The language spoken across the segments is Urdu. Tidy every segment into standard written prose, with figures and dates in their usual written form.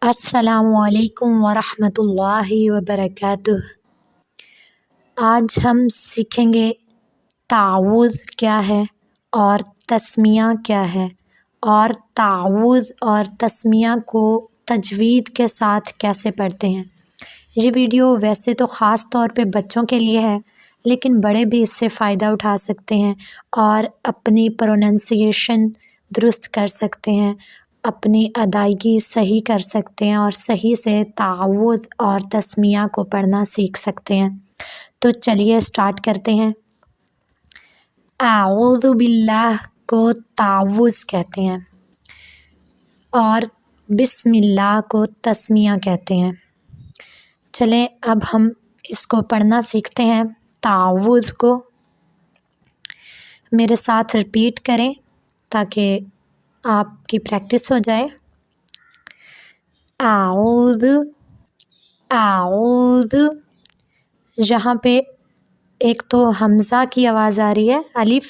السلام علیکم ورحمۃ اللہ وبرکاتہ۔ آج ہم سیکھیں گے تعوذ کیا ہے اور تسمیہ کیا ہے، اور تعوذ اور تسمیہ کو تجوید کے ساتھ کیسے پڑھتے ہیں۔ یہ ویڈیو ویسے تو خاص طور پہ بچوں کے لیے ہے، لیکن بڑے بھی اس سے فائدہ اٹھا سکتے ہیں اور اپنی پروننسیشن درست کر سکتے ہیں، اپنی ادائیگی صحیح کر سکتے ہیں اور صحیح سے تعوذ اور تسمیہ کو پڑھنا سیکھ سکتے ہیں۔ تو چلیے سٹارٹ کرتے ہیں۔ اعوذ باللہ کو تعوذ کہتے ہیں اور بسم اللہ کو تسمیہ کہتے ہیں۔ چلیں اب ہم اس کو پڑھنا سیکھتے ہیں، تعوذ کو۔ میرے ساتھ رپیٹ کریں تاکہ آپ کی پریکٹس ہو جائے۔ اعوذ اعوذ، یہاں پہ ایک تو حمزہ کی آواز آ رہی ہے، الف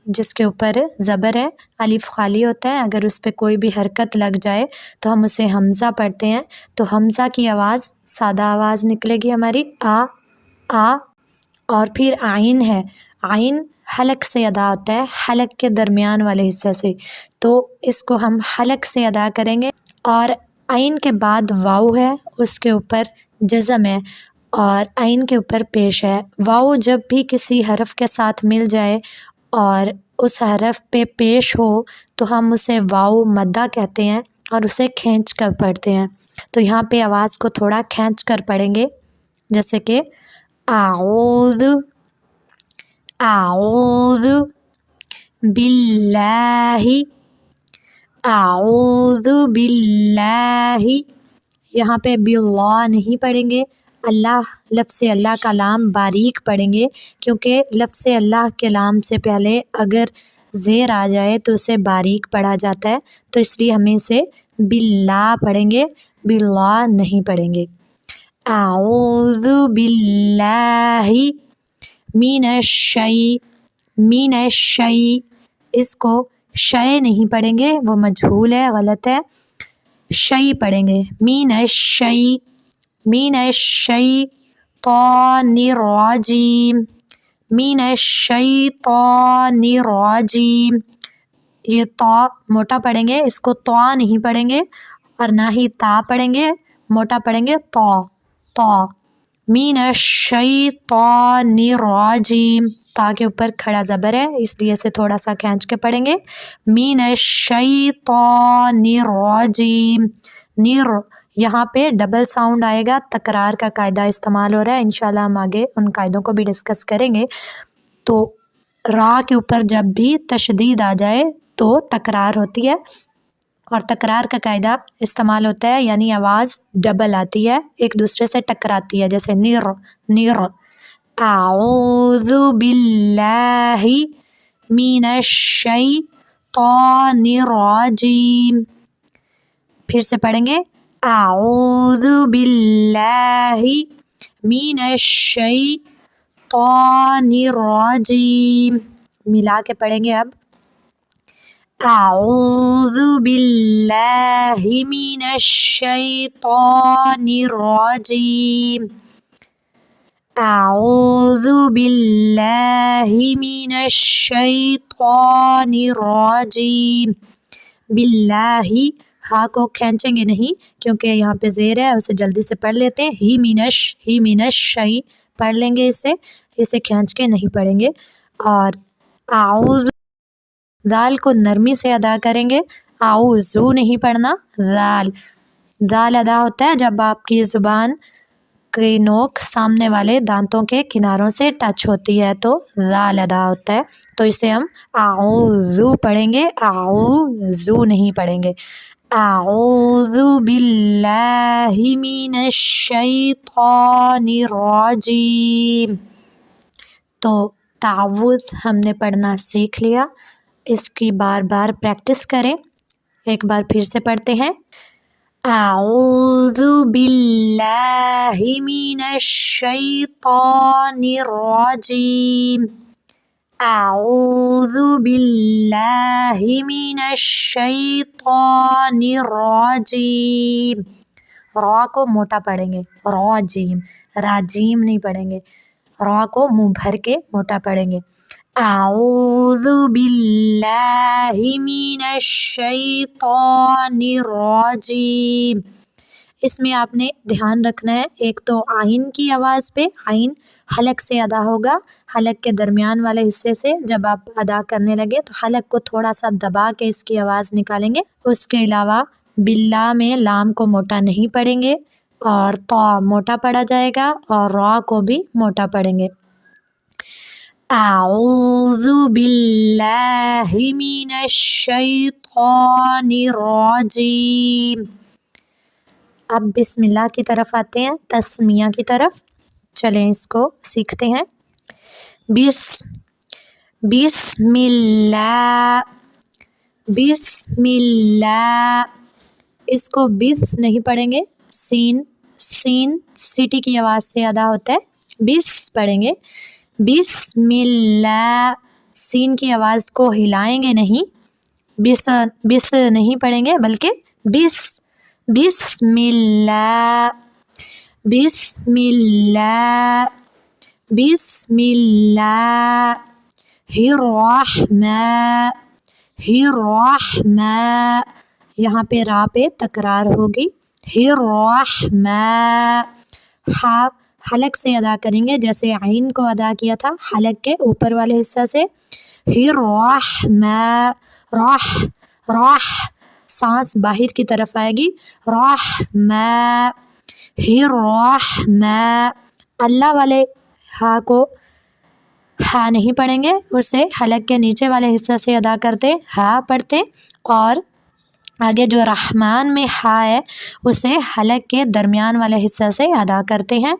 جس کے اوپر زبر ہے، الف خالی ہوتا ہے، اگر اس پہ کوئی بھی حرکت لگ جائے تو ہم اسے حمزہ پڑھتے ہیں، تو حمزہ کی آواز سادہ آواز نکلے گی ہماری آ، اور پھر عین ہے، عین حلق سے ادا ہوتا ہے، حلق کے درمیان والے حصے سے، تو اس کو ہم حلق سے ادا کریں گے۔ اور عین کے بعد واو ہے، اس کے اوپر جزم ہے اور عین کے اوپر پیش ہے۔ واو جب بھی کسی حرف کے ساتھ مل جائے اور اس حرف پہ پیش ہو تو ہم اسے واو مدہ کہتے ہیں اور اسے کھینچ کر پڑھتے ہیں۔ تو یہاں پہ آواز کو تھوڑا کھینچ کر پڑھیں گے، جیسے کہ اعوذ اعوذ باللہ اعوذ باللہ، یہاں پہ باللہ نہیں پڑھیں گے، اللہ لفظ اللہ کا لام باریک پڑھیں گے، کیونکہ لفظ اللہ کے لام سے پہلے اگر زیر آ جائے تو اسے باریک پڑھا جاتا ہے، تو اس لیے ہمیں اسے باللہ پڑھیں گے، باللہ نہیں پڑھیں گے۔ اعوذ باللہ من الشیء، اس کو شے نہیں پڑھیں گے، وہ مجہول ہے، غلط ہے، شیء پڑھیں گے، من الشیطان الرجیم، من الشیطان الرجیم، یہ طا موٹا پڑھیں گے، اس کو طا نہیں پڑھیں گے اور نہ ہی تا پڑھیں گے، موٹا پڑھیں گے طا، من الشیطان الرجیم، تا کے اوپر کھڑا زبر ہے اس لیے اسے تھوڑا سا کھینچ کے پڑھیں گے، من الشیطان الرجیم، یہاں پہ ڈبل ساؤنڈ آئے گا، تکرار کا قاعدہ استعمال ہو رہا ہے، انشاءاللہ ہم آگے ان قاعدوں کو بھی ڈسکس کریں گے۔ تو را کے اوپر جب بھی تشدید آ جائے تو تکرار ہوتی ہے اور تکرار کا قاعدہ استعمال ہوتا ہے، یعنی آواز ڈبل آتی ہے، ایک دوسرے سے ٹکراتی ہے، جیسے نیر۔ اعوذ باللہ من الشیطان الرجیم، پھر سے پڑھیں گے، اعوذ باللہ من الشیطان الرجیم، ملا کے پڑھیں گے اب، اعوذ باللہ من الشیطان الرجیم، اعوذ باللہ من الشیطان الرجیم، باللہ ہا کو کھینچیں گے نہیں کیونکہ یہاں پہ زیر ہے، اسے جلدی سے پڑھ لیتے ہیں، ہی من الشیء پڑھ لیں گے، اسے کھینچ کے نہیں پڑھیں گے۔ اور اعوذ، ذال کو نرمی سے ادا کریں گے، اعوذ نہیں پڑھنا، ذال ادا ہوتا ہے جب آپ کی زبان کی نوک سامنے والے دانتوں کے کناروں سے ٹچ ہوتی ہے تو ذال ادا ہوتا ہے، تو اسے ہم اعوذ پڑھیں گے، اعوذ نہیں پڑھیں گے۔ اعوذ باللہ من الشیطان الرجیم۔ تو تعوذ ہم نے پڑھنا سیکھ لیا، اس کی بار بار پریکٹس کریں۔ ایک بار پھر سے پڑھتے ہیں، اعوذ باللہ من الشیطان الرجیم، اعوذ باللہ من الشیطان الرجیم، را کو موٹا پڑھیں گے، راجیم، راجیم نہیں پڑھیں گے، را کو منہ بھر کے موٹا پڑھیں گے۔ اعوذ باللہ من الشیطان الرجیم۔ اس میں آپ نے دھیان رکھنا ہے، ایک تو آئین کی آواز پہ، آئین حلق سے ادا ہوگا، حلق کے درمیان والے حصے سے جب آپ ادا کرنے لگے تو حلق کو تھوڑا سا دبا کے اس کی آواز نکالیں گے۔ اس کے علاوہ باللہ میں لام کو موٹا نہیں پڑھیں گے اور طا موٹا پڑھا جائے گا اور را کو بھی موٹا پڑھیں گے۔ اعوذ باللہ من الشیطان الرجیم۔ اب بسم اللہ کی طرف آتے ہیں، تسمیہ کی طرف، چلیں اس کو سیکھتے ہیں۔ بسم اللہ، بسم اللہ، اس کو بس نہیں پڑھیں گے، سین سیٹی کی آواز سے ادا ہوتا ہے، بس پڑھیں گے۔ بسم اللہ، سین کی آواز کو ہلائیں گے نہیں، بس نہیں پڑھیں گے بلکہ بسم اللہ، بسم اللہ، بسم اللہ الرحمن، الرحمن، یہاں پہ را پہ تکرار ہوگی، الرحمن، ہا حلق سے ادا کریں گے جیسے عین کو ادا کیا تھا، حلق کے اوپر والے حصہ سے، الرحمن، راہ سانس باہر کی طرف آئے گی، رحمن، الرحمن، اللہ والے ہا کو ہا نہیں پڑھیں گے، اسے حلق کے نیچے والے حصہ سے ادا کرتے، ہا پڑھتے، اور آگے جو رحمان میں ہا ہے اسے حلق کے درمیان والے حصہ سے ادا کرتے ہیں۔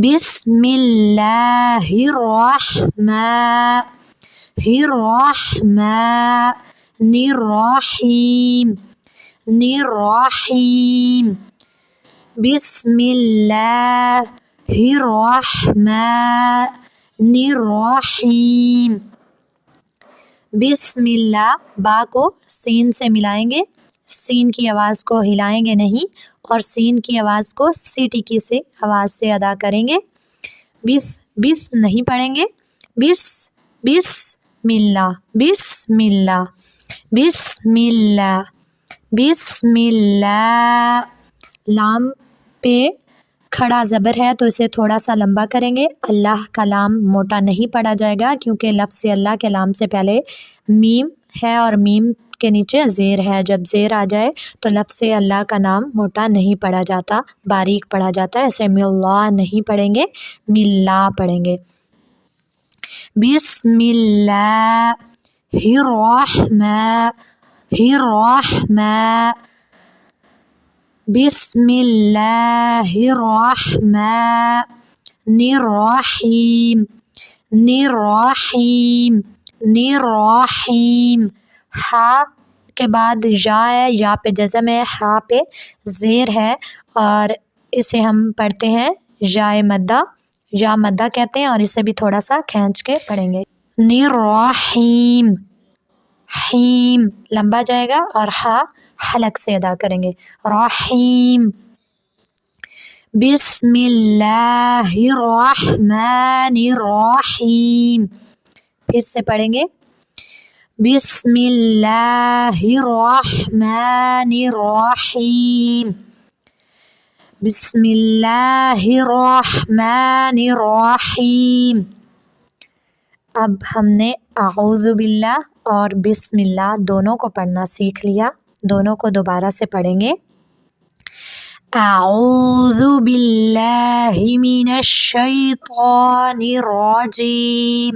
بسم اللہ الرحمن الرحمن الرحیم، الرحیم، بسم اللہ الرحمن الرحیم۔ بسم اللہ، با کو سین سے ملائیں گے، سین کی آواز کو ہلائیں گے نہیں اور سین کی آواز کو سیٹی کی سے آواز سے ادا کریں گے، بس نہیں پڑھیں گے، بسم اللہ، بسم اللہ، بسم اللہ، بسم اللہ، لام پہ کھڑا زبر ہے تو اسے تھوڑا سا لمبا کریں گے، اللہ کا لام موٹا نہیں پڑھا جائے گا کیونکہ لفظ اللہ کے لام سے پہلے میم ہے اور میم کے نیچے زیر ہے، جب زیر آ جائے تو لفظ اللہ کا نام موٹا نہیں پڑھا جاتا، باریک پڑھا جاتا ہے، ایسے ملا نہیں پڑھیں گے، ملا پڑھیں گے۔ بسم اللہ الرحمن الرحمن، بسم اللہ الرحمن الرحیم، الرحیم، الرحیم، ہا کے بعد یا ہے، یا پہ جزم ہے، ہا پہ زیر ہے اور اسے ہم پڑھتے ہیں یا مدہ، یا مدہ کہتے ہیں اور اسے بھی تھوڑا سا کھینچ کے پڑھیں گے۔ الرحیم، حیم لمبا جائے گا اور ہا حلق سے ادا کریں گے، رحیم۔ بسم اللہ الرحمن الرحیم، پھر سے پڑھیں گے، بسم اللہ الرحمن الرحیم، بسم اللہ الرحمن الرحیم۔ اب ہم نے اعوذ باللہ اور بسم اللہ دونوں کو پڑھنا سیکھ لیا، دونوں کو دوبارہ سے پڑھیں گے۔ اعوذ باللہ من الشیطان الرجیم،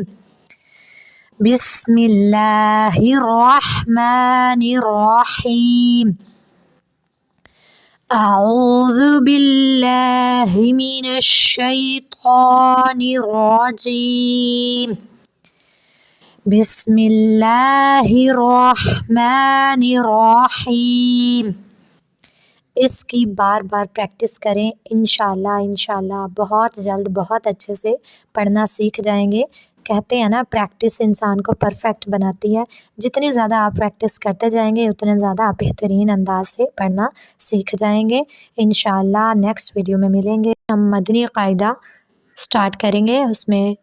بسم اللہ الرحمن الرحیم، اعوذ باللہ من الشیطان الرجیم، بسم اللہ الرحمن الرحیم۔ اس کی بار بار پریکٹس کریں، انشاءاللہ بہت جلد بہت اچھے سے پڑھنا سیکھ جائیں گے۔ کہتے ہیں نا پریکٹس انسان کو پرفیکٹ بناتی ہے. جتنی زیادہ آپ پریکٹس کرتے جائیں گے اتنے زیادہ آپ بہترین انداز سے پڑھنا سیکھ جائیں گے. انشاءاللہ نیکسٹ ویڈیو میں ملیں گے. ہم مدنی قاعدہ سٹارٹ کریں گے، اس میں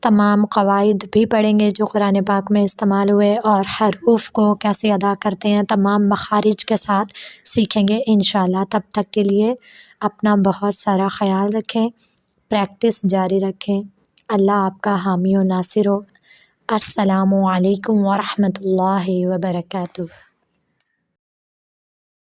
تمام قواعد بھی پڑھیں گے جو قرآن پاک میں استعمال ہوئے، اور حروف کو کیسے ادا کرتے ہیں تمام مخارج کے ساتھ سیکھیں گے انشاءاللہ. تب تک کے لیے اپنا بہت سارا خیال رکھیں، پریکٹس جاری رکھیں. اللہ آپ کا حامی و ناصر ہو. السلام علیکم ورحمۃ اللہ وبرکاتہ.